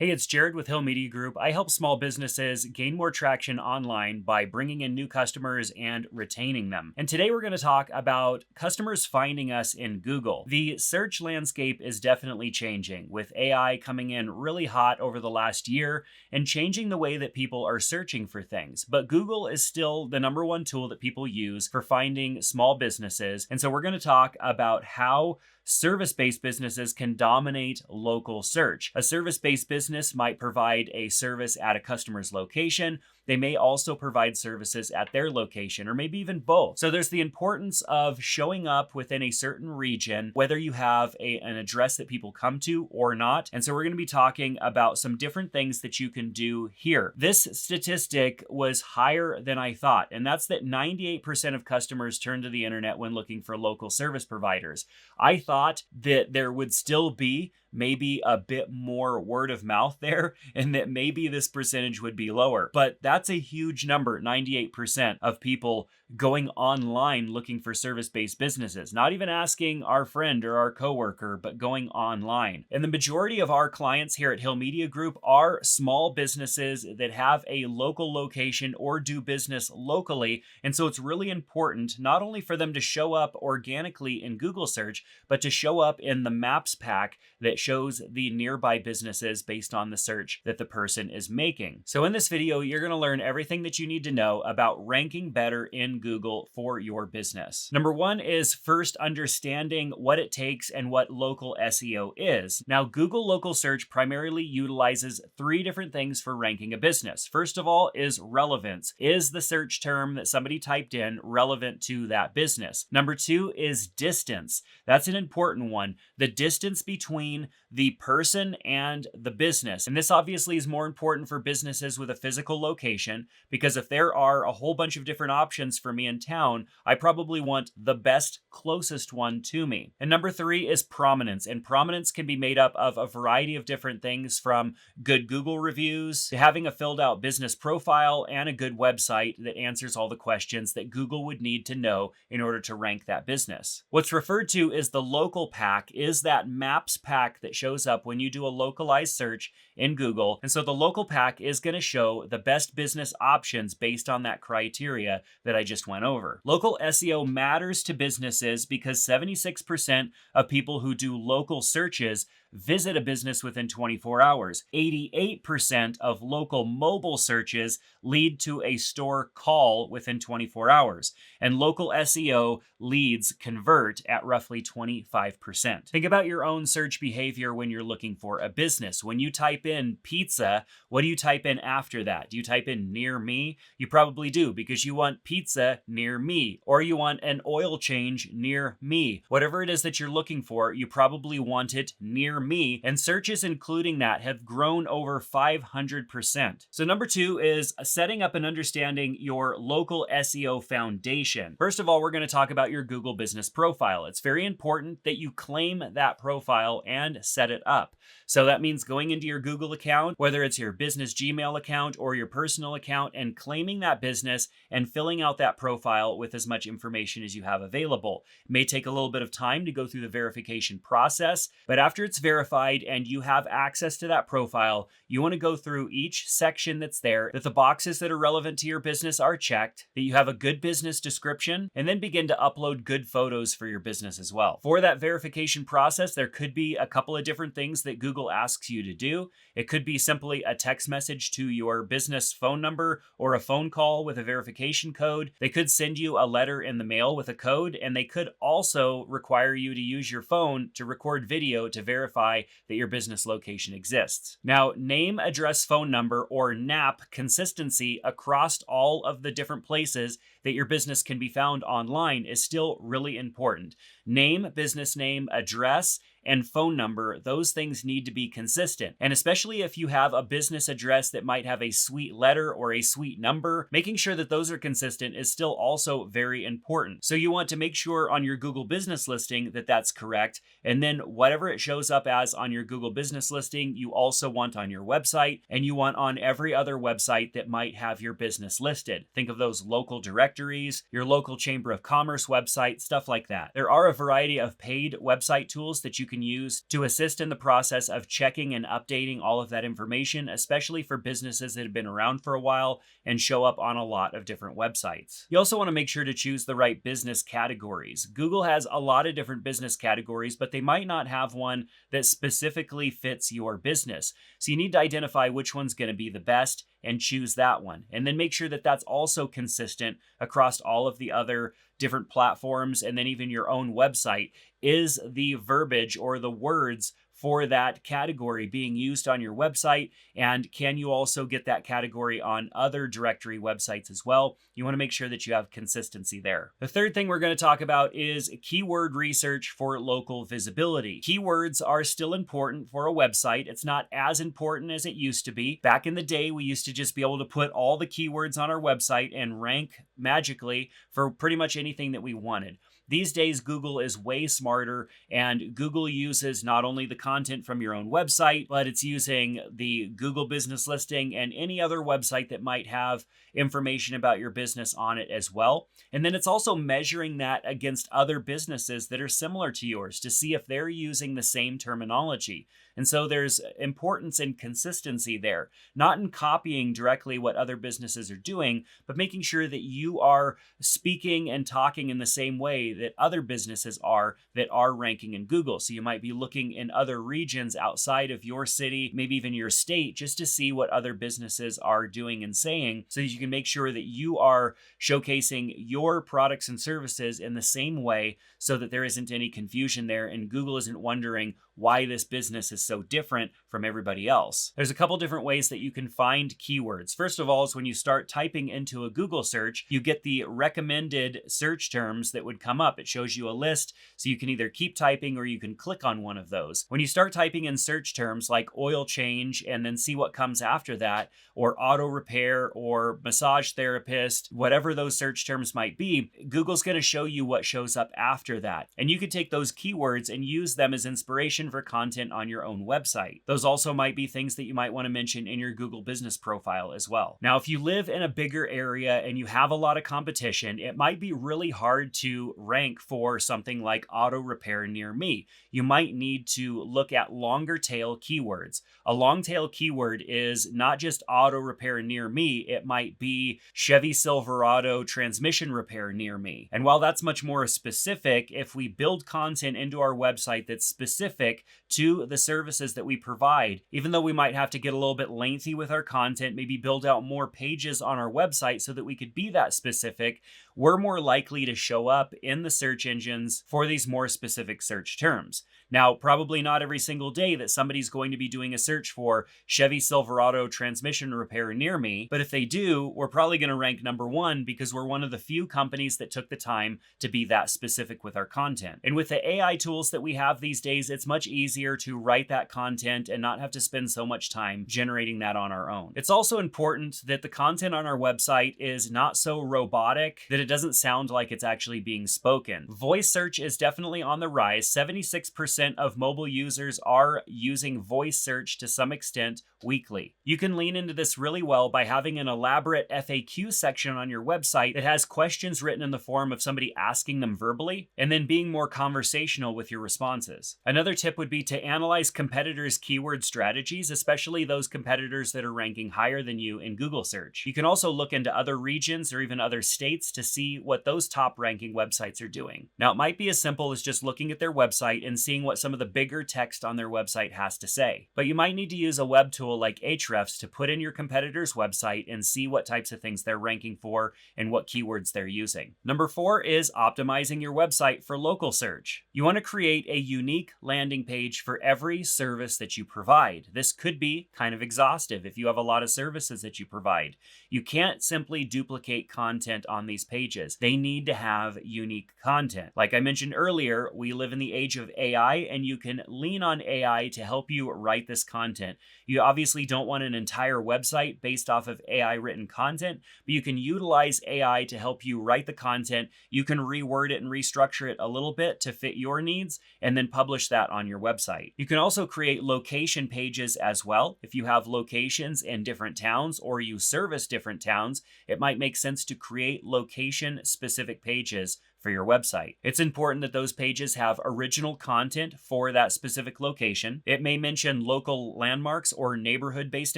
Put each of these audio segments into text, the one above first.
Hey, it's Jared with Hill Media Group. I help small businesses gain more traction online by bringing in new customers and retaining them. And today we're going to talk about customers finding us in Google. The search landscape is definitely changing, with AI coming in really hot over the last year and changing the way that people are searching for things. But Google is still the number one tool that people use for finding small businesses. And so we're going to talk about how service-based businesses can dominate local search. A service-based business might provide a service at a customer's location. They may also provide services at their location, or maybe even both. So there's the importance of showing up within a certain region, whether you have an address that people come to or not. And so we're going to be talking about some different things that you can do here. This statistic was higher than I thought, and that's that 98% of customers turn to the internet when looking for local service providers. I thought that there would still be maybe a bit more word of mouth there, and that maybe this percentage would be lower. But that's a huge number, 98% of people going online looking for service-based businesses, not even asking our friend or our coworker, but going online. And the majority of our clients here at Hill Media Group are small businesses that have a local location or do business locally. And so it's really important not only for them to show up organically in Google search, but to show up in the maps pack that shows the nearby businesses based on the search that the person is making. So in this video, you're going to learn everything that you need to know about ranking better in Google for your business. Number one is first understanding what it takes and what local SEO is. Now, Google local search primarily utilizes three different things for ranking a business. First of all is relevance. Is the search term that somebody typed in relevant to that business? Number two is distance. That's an important one. The distance between the person and the business. And this obviously is more important for businesses with a physical location, because if there are a whole bunch of different options for me in town, I probably want the best, closest one to me. And number three is prominence. And prominence can be made up of a variety of different things, from good Google reviews to having a filled out business profile and a good website that answers all the questions that Google would need to know in order to rank that business. What's referred to as the local pack is that maps pack that shows up when you do a localized search in Google. And so the local pack is going to show the best business options based on that criteria that I just went over. Local SEO matters to businesses because 76% of people who do local searches visit a business within 24 hours. 88% of local mobile searches lead to a store call within 24 hours. And local SEO leads convert at roughly 25%. Think about your own search behavior when you're looking for a business. When you type in pizza, what do you type in after that? Do you type in near me? You probably do, because you want pizza near me, or you want an oil change near me. Whatever it is that you're looking for, you probably want it near me, and searches including that have grown over 500%. So number two is setting up and understanding your local SEO foundation. First of all, we're going to talk about your Google business profile. It's very important that you claim that profile and set it up. So that means going into your Google account, whether it's your business Gmail account or your personal account, and claiming that business and filling out that profile with as much information as you have available. It may take a little bit of time to go through the verification process, but after it's verified and you have access to that profile, you want to go through each section that's there, that the boxes that are relevant to your business are checked, that you have a good business description, and then begin to upload good photos for your business as well. For that verification process, there could be a couple of different things that Google asks you to do. It could be simply a text message to your business phone number or a phone call with a verification code. They could send you a letter in the mail with a code, and they could also require you to use your phone to record video to verify that your business location exists. Now, name, address, phone number, or NAP consistency across all of the different places that your business can be found online is still really important. Name, business name, address, and phone number, those things need to be consistent. And especially if you have a business address that might have a suite letter or a suite number, making sure that those are consistent is still also very important. So you want to make sure on your Google business listing that that's correct. And then whatever it shows up as on your Google business listing, you also want on your website, and you want on every other website that might have your business listed. Think of those local directories, your local Chamber of Commerce website, stuff like that. There are a variety of paid website tools that you can use to assist in the process of checking and updating all of that information, especially for businesses that have been around for a while and show up on a lot of different websites. You also want to make sure to choose the right business categories. Google has a lot of different business categories, but they might not have one that specifically fits your business. So you need to identify which one's going to be the best and choose that one. And then make sure that that's also consistent across all of the other different platforms, and then even your own website. Is the verbiage or the words for that category being used on your website? And can you also get that category on other directory websites as well? You want to make sure that you have consistency there. The third thing we're going to talk about is keyword research for local visibility. Keywords are still important for a website. It's not as important as it used to be. Back in the day, we used to just be able to put all the keywords on our website and rank magically for pretty much anything that we wanted. These days, Google is way smarter, and Google uses not only the content from your own website, but it's using the Google business listing and any other website that might have information about your business on it as well. And then it's also measuring that against other businesses that are similar to yours to see if they're using the same terminology. And so there's importance in consistency there, not in copying directly what other businesses are doing, but making sure that you are speaking and talking in the same way that other businesses are that are ranking in Google. So you might be looking in other regions outside of your city, maybe even your state, just to see what other businesses are doing and saying, so that you can make sure that you are showcasing your products and services in the same way, so that there isn't any confusion there and Google isn't wondering why this business is so different from everybody else. There's a couple different ways that you can find keywords. First of all is when you start typing into a Google search, you get the recommended search terms that would come up. It shows you a list, so you can either keep typing or you can click on one of those. When you start typing in search terms like oil change and then see what comes after that, or auto repair or massage therapist, whatever those search terms might be, Google's going to show you what shows up after that. And you could take those keywords and use them as inspiration for content on your own website. Those also might be things that you might want to mention in your Google business profile as well. Now, if you live in a bigger area and you have a lot of competition, it might be really hard to rank for something like auto repair near me. You might need to look at longer tail keywords. A long tail keyword is not just auto repair near me, it might be Chevy Silverado transmission repair near me. And while that's much more specific, if we build content into our website that's specific to the services that we provide, even though we might have to get a little bit lengthy with our content, maybe build out more pages on our website so that we could be that specific, we're more likely to show up in the search engines for these more specific search terms. Now, probably not every single day that somebody's going to be doing a search for Chevy Silverado transmission repair near me, but if they do, we're probably going to rank #1 because we're one of the few companies that took the time to be that specific with our content. And with the AI tools that we have these days, it's much easier to write that content and not have to spend so much time generating that on our own. It's also important that the content on our website is not so robotic that it doesn't sound like it's actually being spoken. Voice search is definitely on the rise. 76% of mobile users are using voice search to some extent weekly. You can lean into this really well by having an elaborate FAQ section on your website that has questions written in the form of somebody asking them verbally, and then being more conversational with your responses. Another tip would be to analyze competitors' keyword strategies, especially those competitors that are ranking higher than you in Google search. You can also look into other regions or even other states to see what those top ranking websites are doing. Now, it might be as simple as just looking at their website and seeing what some of the bigger text on their website has to say. But you might need to use a web tool like Ahrefs to put in your competitor's website and see what types of things they're ranking for and what keywords they're using. #4 is optimizing your website for local search. You want to create a unique landing page for every service that you provide. This could be kind of exhaustive if you have a lot of services that you provide. You can't simply duplicate content on these pages. They need to have unique content. Like I mentioned earlier, we live in the age of AI, and you can lean on AI to help you write this content. You obviously don't want an entire website based off of AI written content, but you can utilize AI to help you write the content. You can reword it and restructure it a little bit to fit your needs, and then publish that on your website. You can also create location pages as well. If you have locations in different towns or you service different towns, it might make sense to create location specific pages for your website. It's important that those pages have original content for that specific location. It may mention local landmarks or neighborhood-based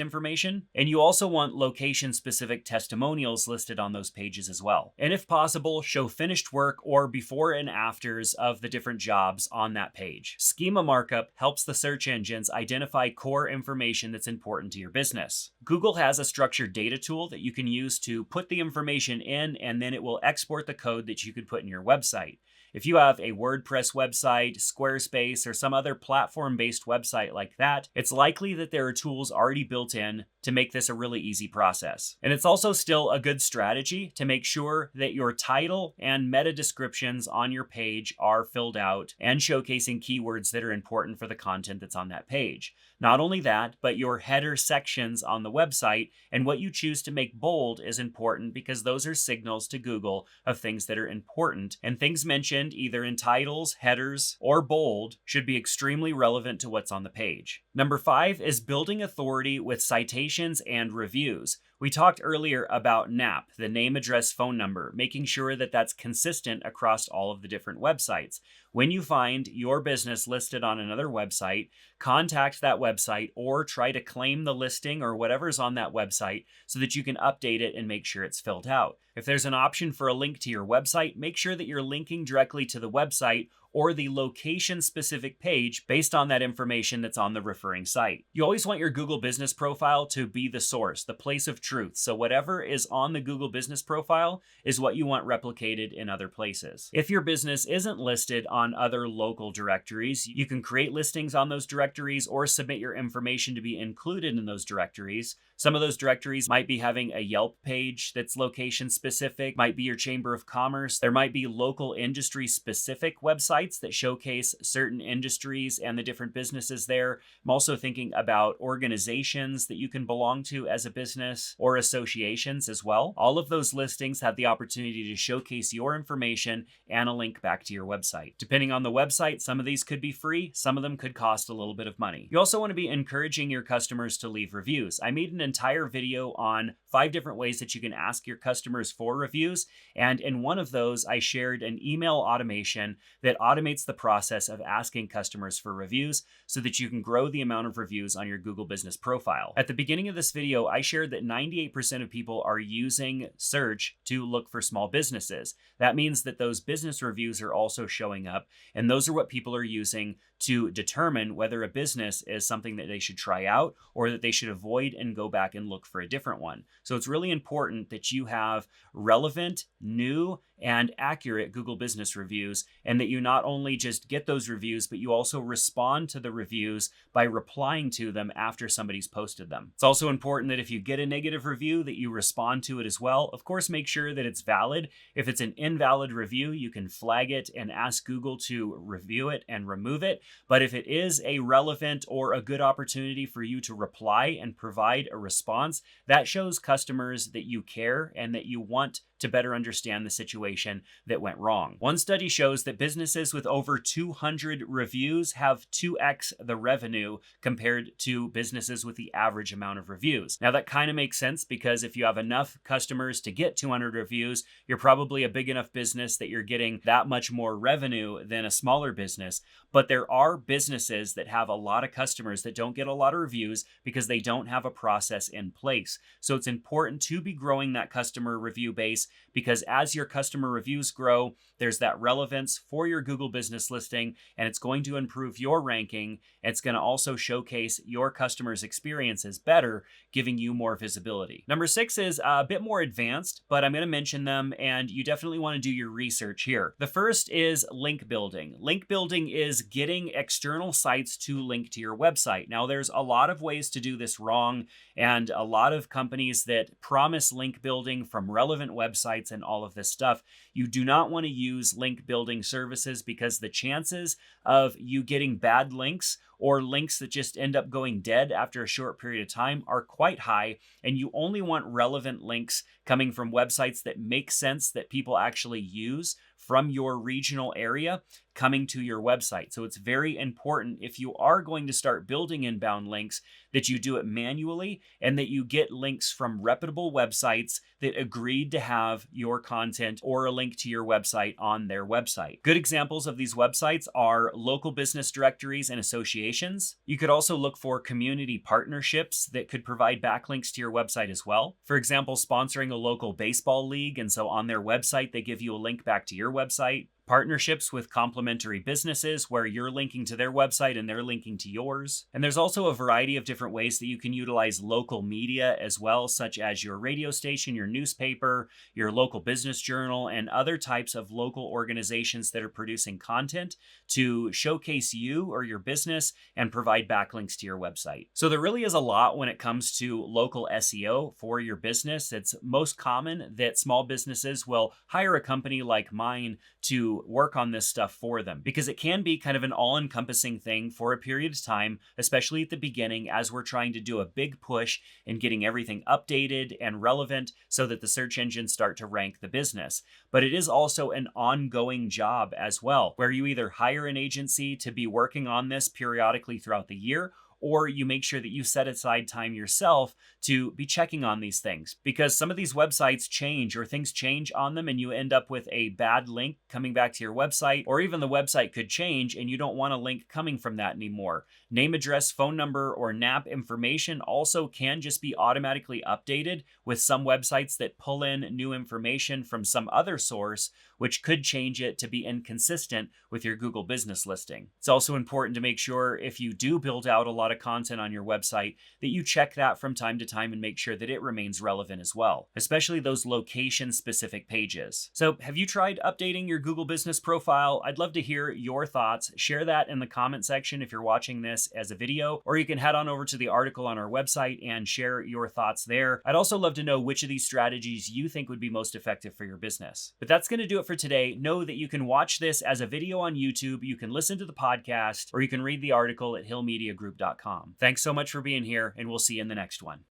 information, and you also want location-specific testimonials listed on those pages as well. And if possible, show finished work or before and afters of the different jobs on that page. Schema markup helps the search engines identify core information that's important to your business. Google has a structured data tool that you can use to put the information in, and then it will export the code that you could put in your website. If you have a WordPress website, Squarespace, or some other platform-based website like that, it's likely that there are tools already built in to make this a really easy process. And it's also still a good strategy to make sure that your title and meta descriptions on your page are filled out and showcasing keywords that are important for the content that's on that page. Not only that, but your header sections on the website and what you choose to make bold is important because those are signals to Google of things that are important, and things mentioned either in titles, headers, or bold should be extremely relevant to what's on the page. Number 5 is building authority with citations and reviews. We talked earlier about NAP, the name, address, phone number, making sure that that's consistent across all of the different websites. When you find your business listed on another website, contact that website or try to claim the listing or whatever's on that website so that you can update it and make sure it's filled out. If there's an option for a link to your website, make sure that you're linking directly to the website or the location-specific page based on that information that's on the referring site. You always want your Google Business Profile to be the source, the place of truth. So whatever is on the Google Business Profile is what you want replicated in other places. If your business isn't listed on other local directories, you can create listings on those directories or submit your information to be included in those directories. Some of those directories might be having a Yelp page that's location specific, might be your Chamber of Commerce. There might be local industry specific websites that showcase certain industries and the different businesses there. I'm also thinking about organizations that you can belong to as a business or associations as well. All of those listings have the opportunity to showcase your information and a link back to your website. Depending on the website, some of these could be free, some of them could cost a little bit of money. You also want to be encouraging your customers to leave reviews. I made an entire video on 5 different ways that you can ask your customers for reviews, and in one of those I shared an email automation that automates the process of asking customers for reviews so that you can grow the amount of reviews on your Google Business Profile. At the beginning of this video, I shared that 98% of people are using search to look for small businesses. That means that those business reviews are also showing up, and those are what people are using to determine whether a business is something that they should try out or that they should avoid and go back and look for a different one. So it's really important that you have relevant, new, and accurate Google Business reviews, and that you not only just get those reviews, but you also respond to the reviews by replying to them after somebody's posted them. It's also important that if you get a negative review, that you respond to it as well. Of course, make sure that it's valid. If it's an invalid review, you can flag it and ask Google to review it and remove it. But if it is a relevant or a good opportunity for you to reply and provide a response, that shows customers that you care and that you want to better understand the situation that went wrong. One study shows that businesses with over 200 reviews have 2x the revenue compared to businesses with the average amount of reviews. Now that kind of makes sense because if you have enough customers to get 200 reviews, you're probably a big enough business that you're getting that much more revenue than a smaller business. But there are businesses that have a lot of customers that don't get a lot of reviews because they don't have a process in place. So it's important to be growing that customer review base, because as your customer reviews grow, there's that relevance for your Google business listing, and it's going to improve your ranking. It's going to also showcase your customers' experiences better, giving you more visibility. Number 6 is a bit more advanced, but I'm going to mention them, and you definitely want to do your research here. The first is link building. Link building is getting external sites to link to your website. Now, there's a lot of ways to do this wrong, and a lot of companies that promise link building from relevant websites and all of this stuff. You do not want to use link building services because the chances of you getting bad links or links that just end up going dead after a short period of time are quite high, and you only want relevant links coming from websites that make sense, that people actually use from your regional area coming to your website. So it's very important, if you are going to start building inbound links, that you do it manually and that you get links from reputable websites that agreed to have your content or a link to your website on their website. Good examples of these websites are local business directories and associations. You could also look for community partnerships that could provide backlinks to your website as well. For example, sponsoring a local baseball league, and so on their website, they give you a link back to your website. Partnerships with complementary businesses where you're linking to their website and they're linking to yours. And there's also a variety of different ways that you can utilize local media as well, such as your radio station, your newspaper, your local business journal, and other types of local organizations that are producing content to showcase you or your business and provide backlinks to your website. So there really is a lot when it comes to local SEO for your business. It's most common that small businesses will hire a company like mine to work on this stuff for them, because it can be kind of an all-encompassing thing for a period of time, especially at the beginning as we're trying to do a big push in getting everything updated and relevant so that the search engines start to rank the business. But it is also an ongoing job as well, where you either hire an agency to be working on this periodically throughout the year, or you make sure that you set aside time yourself to be checking on these things, because some of these websites change or things change on them and you end up with a bad link coming back to your website, or even the website could change and you don't want a link coming from that anymore. Name, address, phone number, or NAP information also can just be automatically updated with some websites that pull in new information from some other source, which could change it to be inconsistent with your Google business listing. It's also important to make sure, if you do build out a lot of content on your website, that you check that from time to time and make sure that it remains relevant as well, especially those location specific pages. So have you tried updating your Google business profile? I'd love to hear your thoughts. Share that in the comment section if you're watching this as a video, or you can head on over to the article on our website and share your thoughts there. I'd also love to know which of these strategies you think would be most effective for your business. But that's going to do it for today. Know that you can watch this as a video on YouTube, you can listen to the podcast, or you can read the article at hillmediagroup.com. Thanks so much for being here, and we'll see you in the next one.